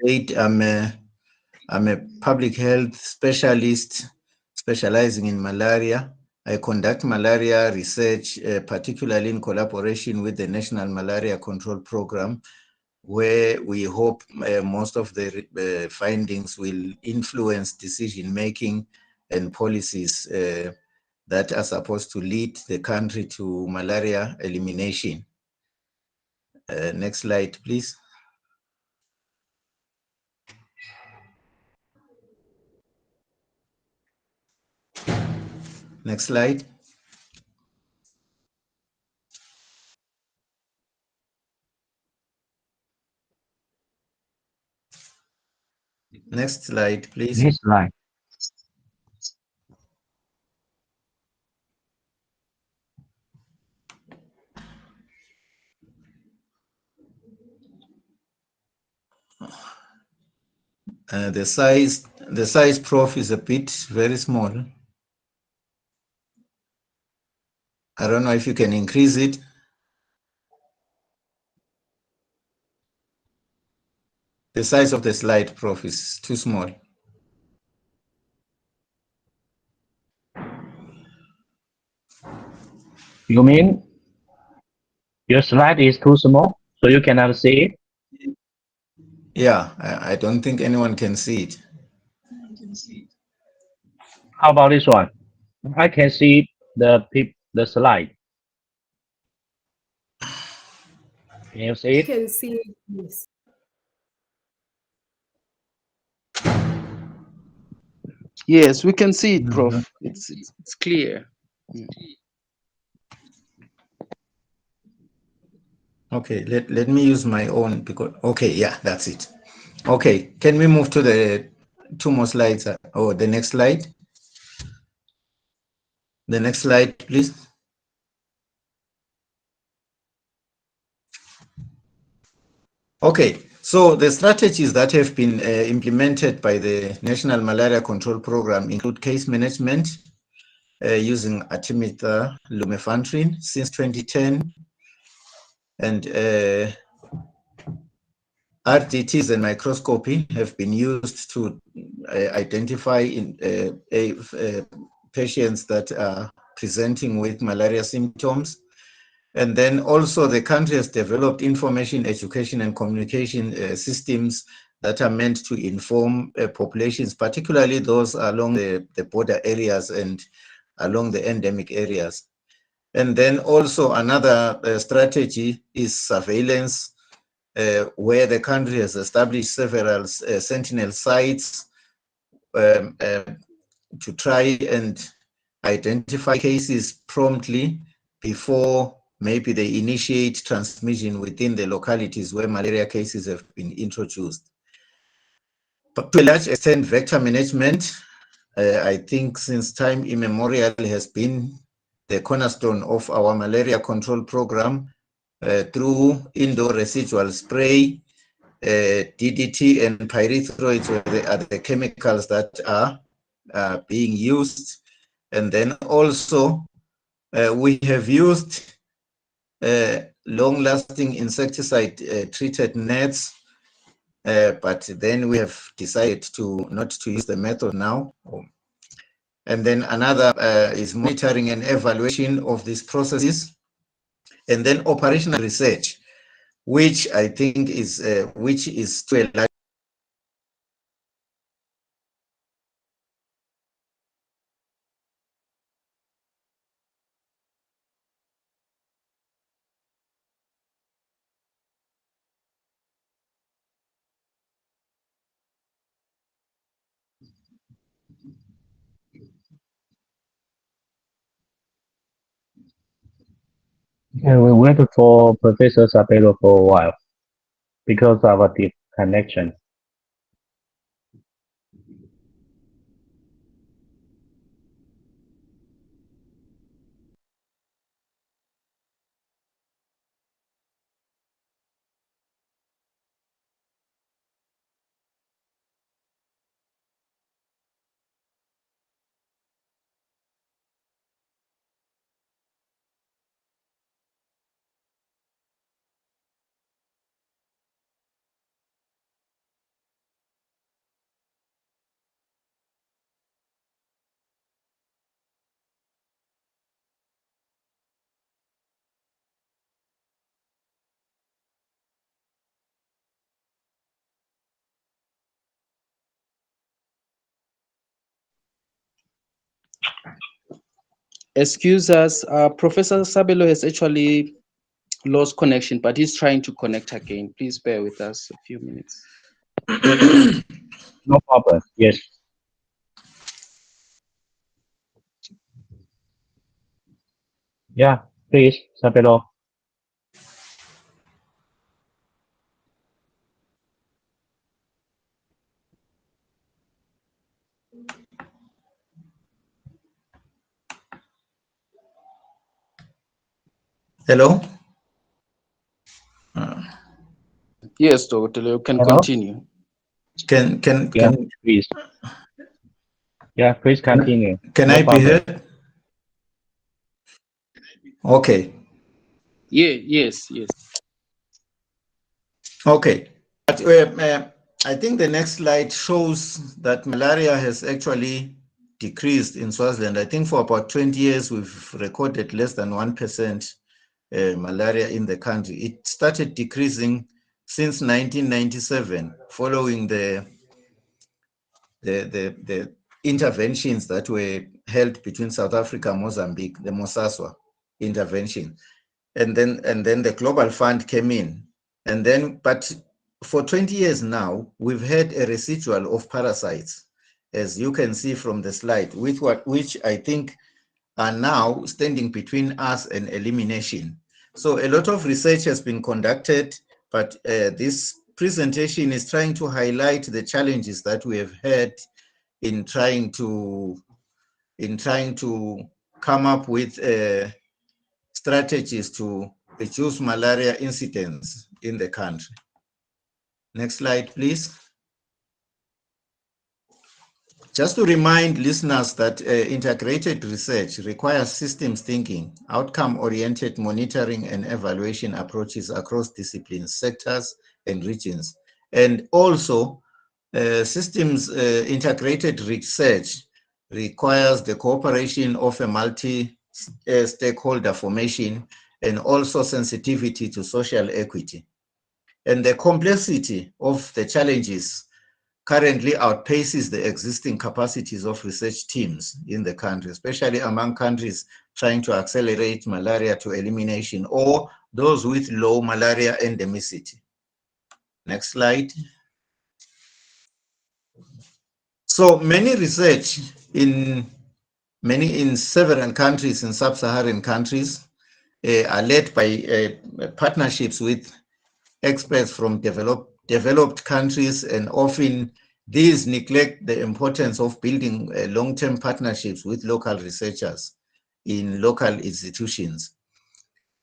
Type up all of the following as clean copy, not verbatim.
Eight, I'm a public health specialist specializing in malaria. I conduct malaria research, particularly in collaboration with the National Malaria Control Program, where we hope most of the findings will influence decision making and policies that are supposed to lead the country to malaria elimination. Next slide, please. Next slide. Next slide, please. Next slide. The size, Prof, is a bit very small. I don't know if you can increase it. The size of the slide, Prof, is too small. You mean your slide is too small, so you cannot see it? Yeah, I don't think anyone can see it. How about this one? I can see the slide. Can you see it? Can see it, yes. Yes, we can see it, Prof. It's clear. Okay, let me use my own because, okay, yeah, that's it. Okay, can we move to the two more slides? Or the next slide? The next slide, please. Okay, so the strategies that have been implemented by the National Malaria Control Program include case management using artemether lumefantrine since 2010, and RDTs and microscopy have been used to identify patients that are presenting with malaria symptoms. And then also the country has developed information, education, and communication systems that are meant to inform populations, particularly those along the border areas and along the endemic areas. And then also another strategy is surveillance, where the country has established several sentinel sites to try and identify cases promptly before maybe they initiate transmission within the localities where malaria cases have been introduced. But to a large extent, vector management, I think since time immemorial, has been the cornerstone of our malaria control program through indoor residual spray, DDT and pyrethroids are the chemicals that are being used. And then also we have used long-lasting insecticide-treated nets, but then we have decided not to use the method now. And then another is monitoring and evaluation of these processes, and then operational research, which I think is to a large And we waited for Professor Sabelo for a while because of a deep connection. Excuse us, Professor Sabelo has actually lost connection, but he's trying to connect again. Please bear with us a few minutes. No problem. Yes. Yeah, please, Sabelo. Hello? Yes, Dr. Leo, can Hello? continue. Yeah, please. Yeah, please continue. Can No I be problem. heard? Okay. Yeah, yes. Okay. But, I think the next slide shows that malaria has actually decreased in Swaziland. I think for about 20 years, we've recorded less than 1% malaria in the country. It started decreasing since 1997, following the interventions that were held between South Africa and Mozambique, the Mosaswa intervention. And then the Global Fund came in. And then, but for 20 years now, we've had a residual of parasites, as you can see from the slide, which I think are now standing between us and elimination. So a lot of research has been conducted, but this presentation is trying to highlight the challenges that we have had in trying to come up with strategies to reduce malaria incidence in the country. Next slide, please. Just to remind listeners that integrated research requires systems thinking, outcome-oriented monitoring and evaluation approaches across disciplines, sectors, and regions. And also, systems integrated research requires the cooperation of a multi-stakeholder formation and also sensitivity to social equity. And the complexity of the challenges currently outpaces the existing capacities of research teams in the country, especially among countries trying to accelerate malaria to elimination or those with low malaria endemicity. Next slide. So many research in several countries, in sub-Saharan countries, are led by partnerships with experts from developed countries, and often these neglect the importance of building long-term partnerships with local researchers in local institutions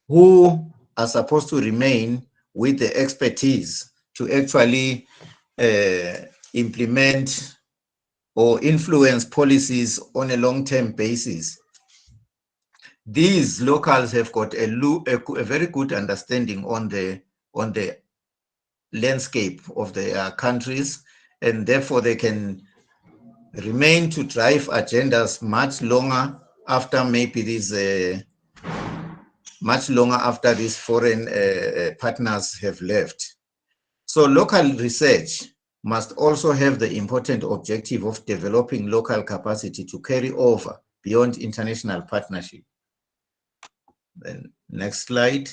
who are supposed to remain with the expertise to actually implement or influence policies on a long-term basis. These locals have got a very good understanding on the landscape of their countries, and therefore they can remain to drive agendas much longer after maybe these foreign partners have left. So local research must also have the important objective of developing local capacity to carry over beyond international partnership. Then next slide.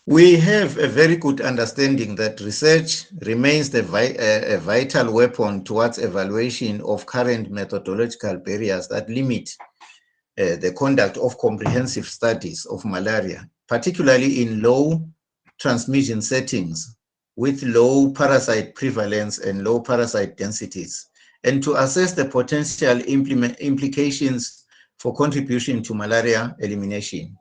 We have a very good understanding that research remains a vital weapon towards evaluation of current methodological barriers that limit the conduct of comprehensive studies of malaria, particularly in low transmission settings with low parasite prevalence and low parasite densities, and to assess the potential implications for contribution to malaria elimination.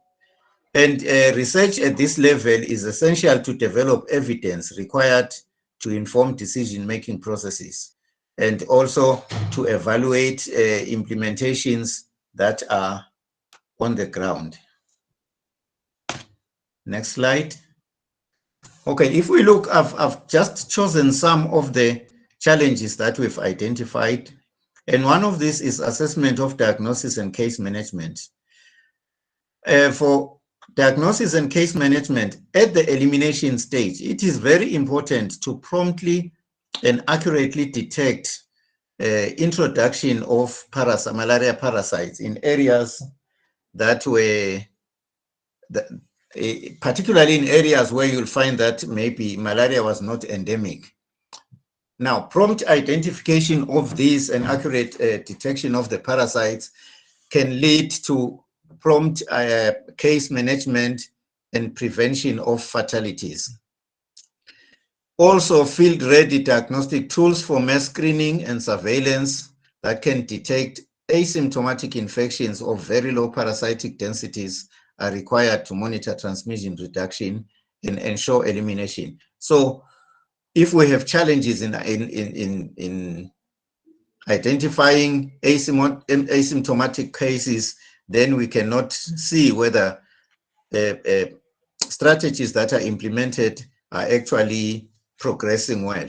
And research at this level is essential to develop evidence required to inform decision-making processes, and also to evaluate implementations that are on the ground. Next slide. Okay, if we look, I've just chosen some of the challenges that we've identified. And one of these is assessment of diagnosis and case management. For diagnosis and case management at the elimination stage, it is very important to promptly and accurately detect introduction of malaria parasites in areas that were, particularly in areas where you'll find that maybe malaria was not endemic. Now, prompt identification of these and accurate detection of the parasites can lead to prompt case management and prevention of fatalities. Also, field-ready diagnostic tools for mass screening and surveillance that can detect asymptomatic infections of very low parasitic densities are required to monitor transmission reduction and ensure elimination. So if we have challenges in identifying asymptomatic cases, then we cannot see whether strategies that are implemented are actually progressing well.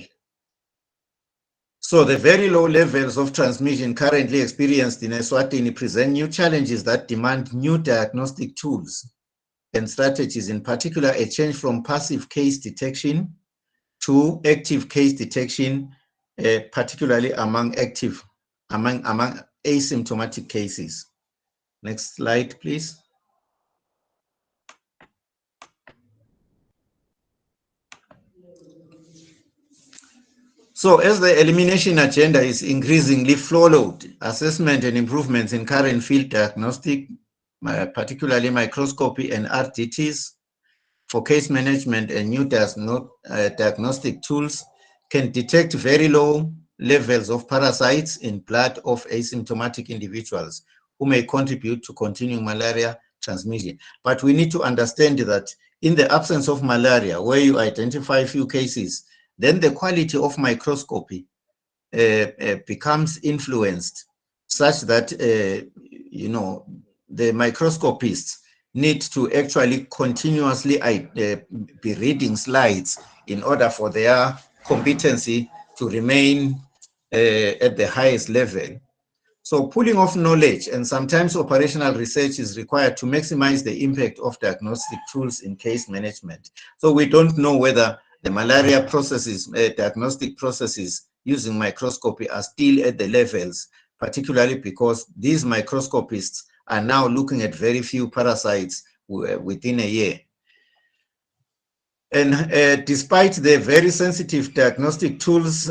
So the very low levels of transmission currently experienced in Eswatini present new challenges that demand new diagnostic tools and strategies, in particular a change from passive case detection to active case detection, particularly among asymptomatic cases. Next slide, please. So as the elimination agenda is increasingly followed, assessment and improvements in current field diagnostic, particularly microscopy and RTTs, for case management and new diagnostic tools can detect very low levels of parasites in blood of asymptomatic individuals who may contribute to continuing malaria transmission. But we need to understand that in the absence of malaria, where you identify a few cases, then the quality of microscopy becomes influenced such that, you know, the microscopists need to actually continuously be reading slides in order for their competency to remain at the highest level. So pooling of knowledge and sometimes operational research is required to maximize the impact of diagnostic tools in case management. So we don't know whether the malaria processes, diagnostic processes using microscopy are still at the levels, particularly because these microscopists are now looking at very few parasites within a year. And despite the very sensitive diagnostic tools,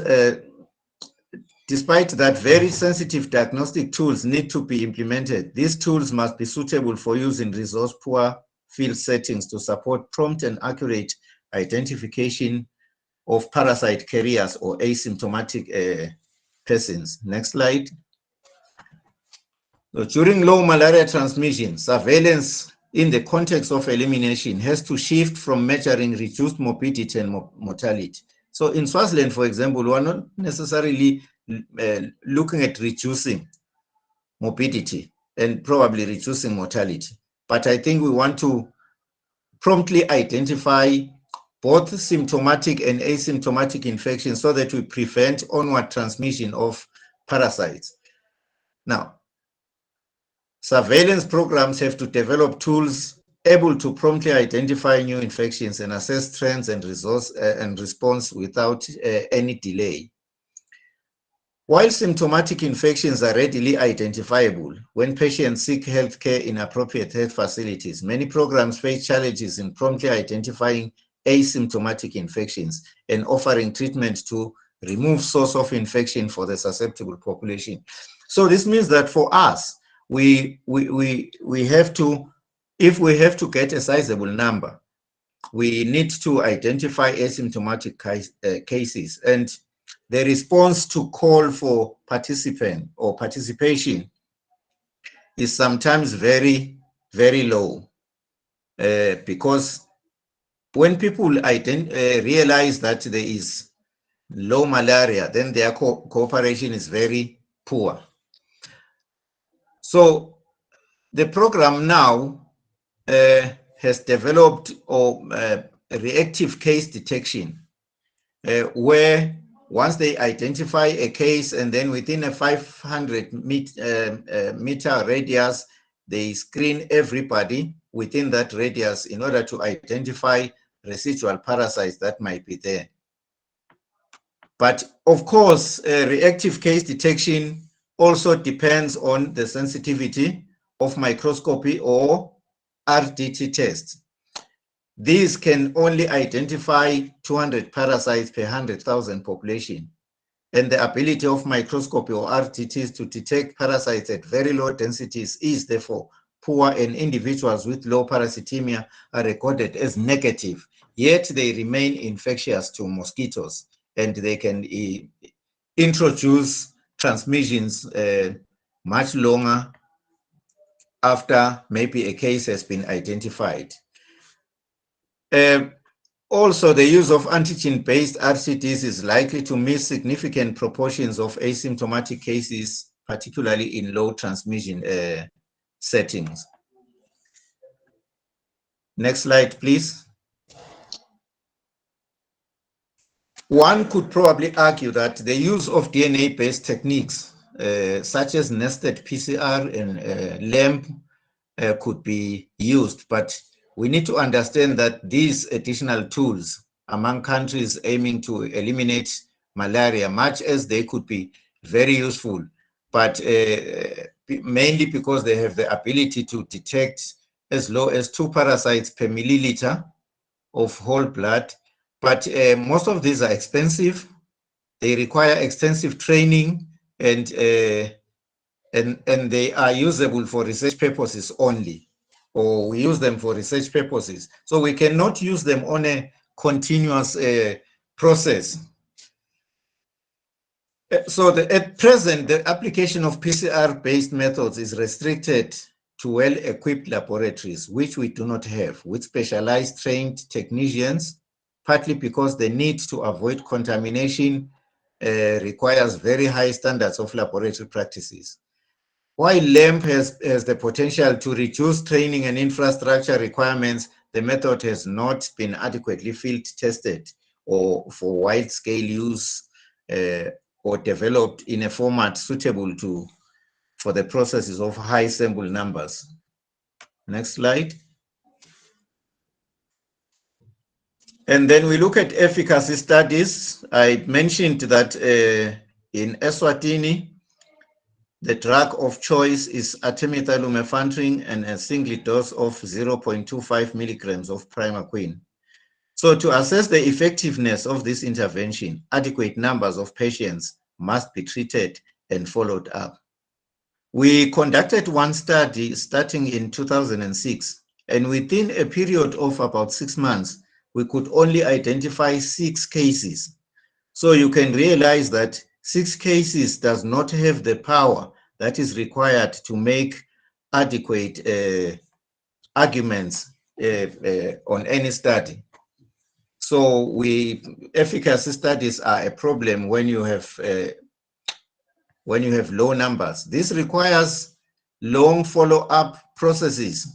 despite that very sensitive diagnostic tools need to be implemented, these tools must be suitable for use in resource-poor field settings to support prompt and accurate identification of parasite carriers or asymptomatic persons. Next slide. So during low malaria transmission, surveillance in the context of elimination has to shift from measuring reduced morbidity and mortality. So in Swaziland, for example, we are not necessarily looking at reducing morbidity and probably reducing mortality. But I think we want to promptly identify both symptomatic and asymptomatic infections so that we prevent onward transmission of parasites. Now, surveillance programs have to develop tools able to promptly identify new infections and assess trends and response without any delay. While symptomatic infections are readily identifiable when patients seek healthcare in appropriate health facilities, many programs face challenges in promptly identifying asymptomatic infections and offering treatment to remove source of infection for the susceptible population. So this means that for us, we have to, if we have to get a sizable number, we need to identify asymptomatic cases, and the response to call for participation is sometimes very, very low because when people realize that there is low malaria, then their cooperation is very poor. So the program now has developed reactive case detection, where once they identify a case and then within a 500 meter radius, they screen everybody within that radius in order to identify residual parasites that might be there. But of course, reactive case detection also depends on the sensitivity of microscopy or RDT tests. These can only identify 200 parasites per 100,000 population. And the ability of microscopy or RDTs to detect parasites at very low densities is therefore poor, and individuals with low parasitemia are recorded as negative, yet they remain infectious to mosquitoes, and they can introduce transmissions much longer after maybe a case has been identified. Also, the use of antigen-based RCTs is likely to miss significant proportions of asymptomatic cases, particularly in low transmission settings. Next slide, please. One could probably argue that the use of DNA-based techniques, such as nested PCR and LAMP, could be used, but we need to understand that these additional tools among countries aiming to eliminate malaria, much as they could be very useful, but mainly because they have the ability to detect as low as 2 parasites per milliliter of whole blood. But most of these are expensive. They require extensive training, and they are usable for research purposes only, or we use them for research purposes. So we cannot use them on a continuous process. So at present, the application of PCR-based methods is restricted to well-equipped laboratories, which we do not have, with specialized trained technicians, partly because the need to avoid contamination requires very high standards of laboratory practices. While LAMP has the potential to reduce training and infrastructure requirements, the method has not been adequately field tested or for wide-scale use or developed in a format suitable for the processes of high sample numbers. Next slide. And then we look at efficacy studies. I mentioned that in Eswatini, the drug of choice is artemethyl lumefantrine and a single dose of 0.25 milligrams of primaquine. So to assess the effectiveness of this intervention, adequate numbers of patients must be treated and followed up. We conducted one study starting in 2006, and within a period of about 6 months, we could only identify 6 cases. So you can realize that 6 cases does not have the power that is required to make adequate arguments on any study. So efficacy studies are a problem when you have low numbers. This requires long follow-up processes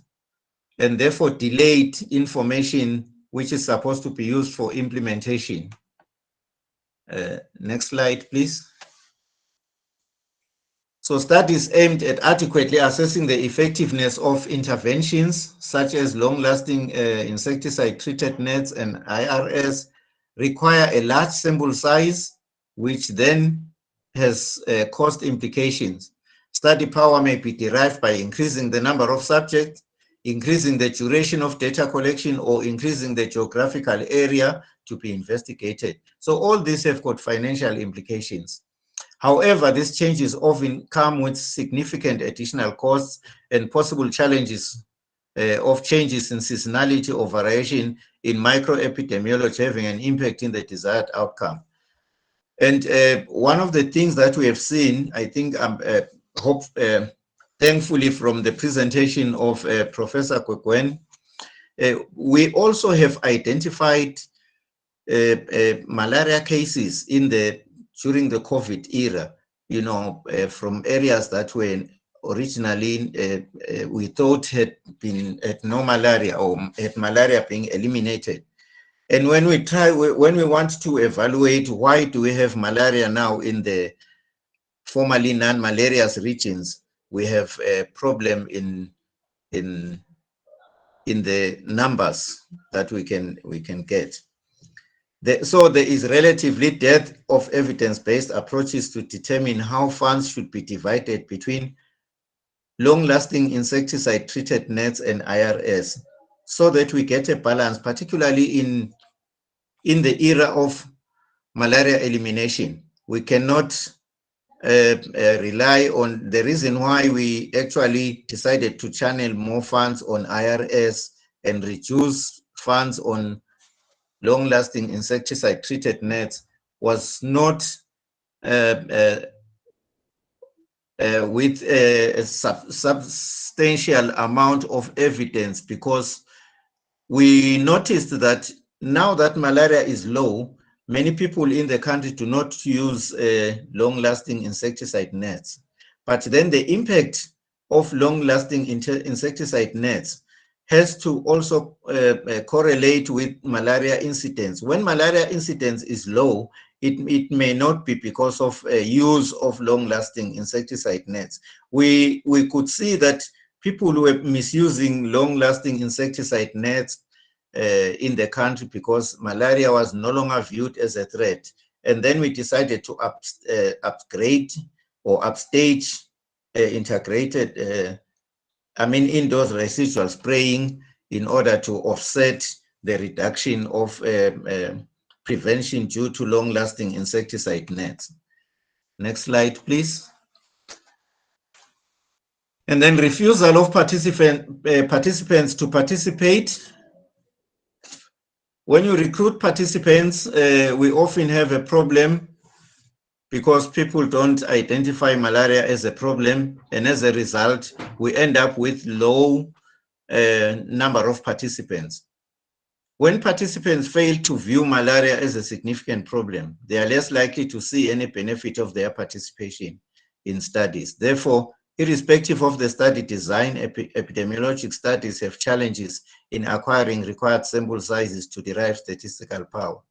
and therefore delayed information which is supposed to be used for implementation. Next slide, please. So studies aimed at adequately assessing the effectiveness of interventions such as long-lasting insecticide-treated nets and IRS require a large sample size, which then has cost implications. Study power may be derived by increasing the number of subjects, increasing the duration of data collection, or increasing the geographical area to be investigated. So all these have got financial implications. However, these changes often come with significant additional costs and possible challenges of changes in seasonality or variation in microepidemiology having an impact in the desired outcome. And one of the things that we have seen, I think, thankfully from the presentation of Professor Kwekwen, we also have identified malaria cases during the COVID era, from areas that were originally we thought had no malaria or had malaria being eliminated. And when we want to evaluate why do we have malaria now in the formerly non-malarious regions, we have a problem in the numbers that we can get. So there is relatively depth of evidence-based approaches to determine how funds should be divided between long-lasting insecticide-treated nets and IRS, so that we get a balance, particularly in the era of malaria elimination. We cannot rely on the reason why we actually decided to channel more funds on IRS and reduce funds on long-lasting insecticide-treated nets was not with a substantial amount of evidence, because we noticed that now that malaria is low, many people in the country do not use long-lasting insecticide nets. But then the impact of long-lasting insecticide nets has to also correlate with malaria incidence. When malaria incidence is low, it may not be because of use of long-lasting insecticide nets. We could see that people were misusing long-lasting insecticide nets in the country because malaria was no longer viewed as a threat. And then we decided to upgrade or upstage integrated, indoor residual spraying in order to offset the reduction of prevention due to long-lasting insecticide nets. Next slide, please. And then refusal of participants to participate. When you recruit participants, we often have a problem because people don't identify malaria as a problem, and as a result, we end up with low number of participants. When participants fail to view malaria as a significant problem, they are less likely to see any benefit of their participation in studies. Therefore, irrespective of the study design, epidemiologic studies have challenges in acquiring required sample sizes to derive statistical power.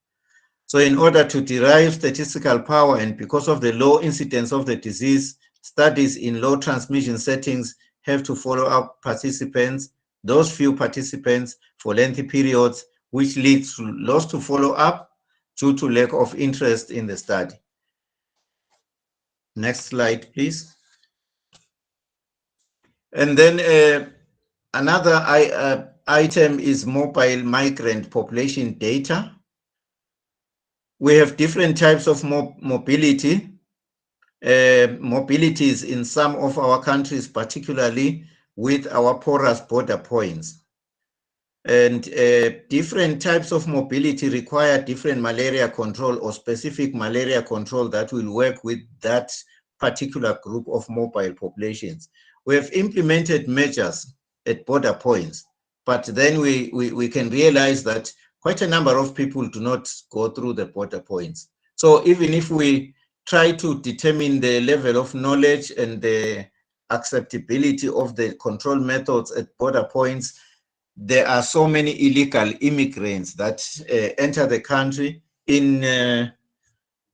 So in order to derive statistical power, and because of the low incidence of the disease, studies in low transmission settings have to follow up participants, those few participants, for lengthy periods, which leads to loss to follow up due to lack of interest in the study. Next slide, please. And then another item is mobile migrant population data. We have different types of mobility. Mobilities in some of our countries, particularly with our porous border points. And different types of mobility require different malaria control or specific malaria control that will work with that particular group of mobile populations. We have implemented measures at border points, but then we can realize that quite a number of people do not go through the border points. So even if we try to determine the level of knowledge and the acceptability of the control methods at border points, there are so many illegal immigrants that enter the country in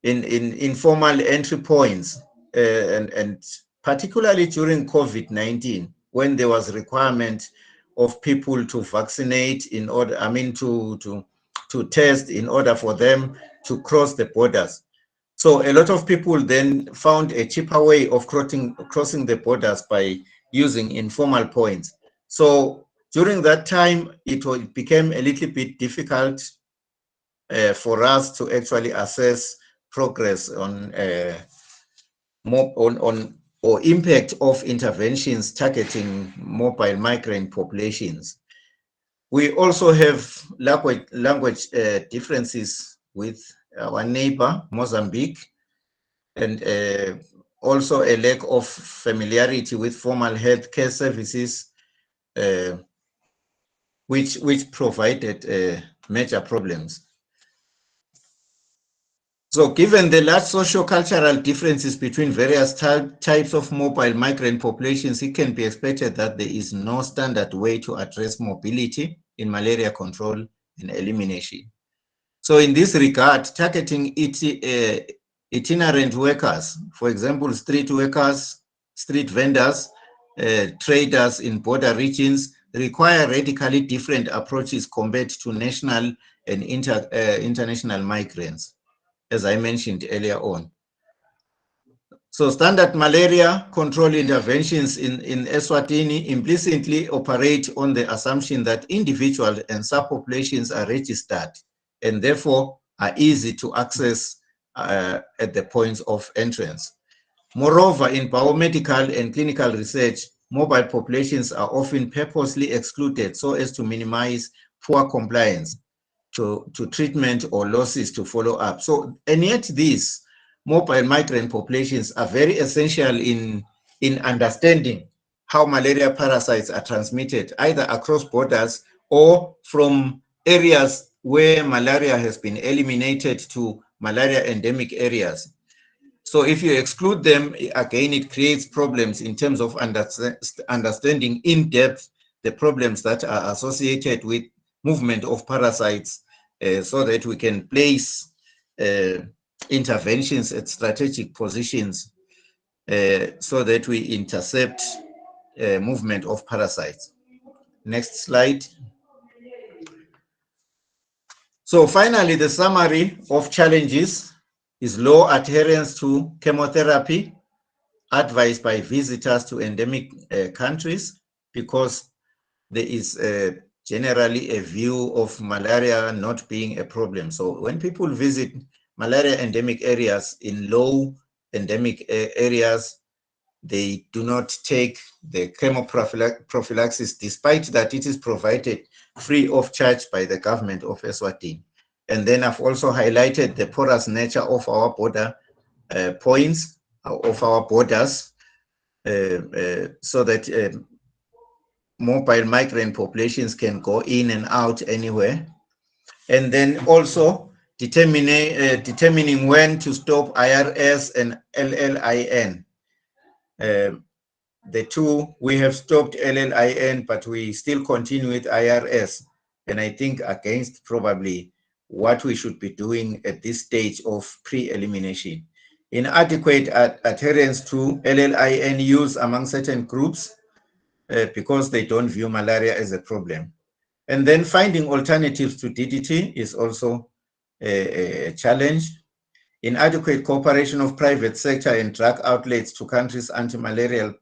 informal entry points, and particularly during COVID-19, when there was requirement of people to vaccinate in order, to test in order for them to cross the borders. So a lot of people then found a cheaper way of crossing the borders by using informal points. So during that time, it became a little bit difficult for us to actually assess progress on or impact of interventions targeting mobile migrant populations. We also have language differences with our neighbor, Mozambique, and also a lack of familiarity with formal healthcare services, which provided major problems. So given the large socio-cultural differences between various types of mobile migrant populations, it can be expected that there is no standard way to address mobility in malaria control and elimination. So in this regard, targeting itinerant workers, for example, street workers, street vendors, traders in border regions, require radically different approaches compared to national and international migrants, as I mentioned earlier on. So standard malaria control interventions in Eswatini implicitly operate on the assumption that individuals and subpopulations are registered and therefore are easy to access at the points of entrance. Moreover, in biomedical and clinical research, mobile populations are often purposely excluded so as to minimize poor compliance to treatment or losses to follow up. So, and yet these mobile migrant populations are very essential in understanding how malaria parasites are transmitted, either across borders or from areas where malaria has been eliminated to malaria endemic areas. So if you exclude them, again, it creates problems in terms of understanding in depth the problems that are associated with movement of parasites, so that we can place interventions at strategic positions so that we intercept movement of parasites. Next slide. So finally, the summary of challenges is low adherence to chemotherapy advised by visitors to endemic countries, because there is generally a view of malaria not being a problem. So when people visit malaria endemic areas in low endemic areas, they do not take the chemoprophylaxis, despite that it is provided free of charge by the government of Eswatini. And then I've also highlighted the porous nature of our border points, of our borders, so that mobile migrant populations can go in and out anywhere. And then also determining when to stop IRS and LLIN. The two, we have stopped LLIN, but we still continue with IRS. And I think against probably what we should be doing at this stage of pre-elimination. Inadequate adherence to LLIN use among certain groups because they don't view malaria as a problem. And then finding alternatives to DDT is also a challenge. Inadequate cooperation of private sector and drug outlets to countries' anti-malarial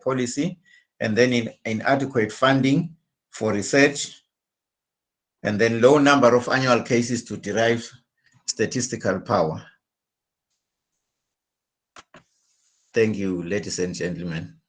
policy, and then inadequate funding for research, and then low number of annual cases to derive statistical power. Thank you, ladies and gentlemen.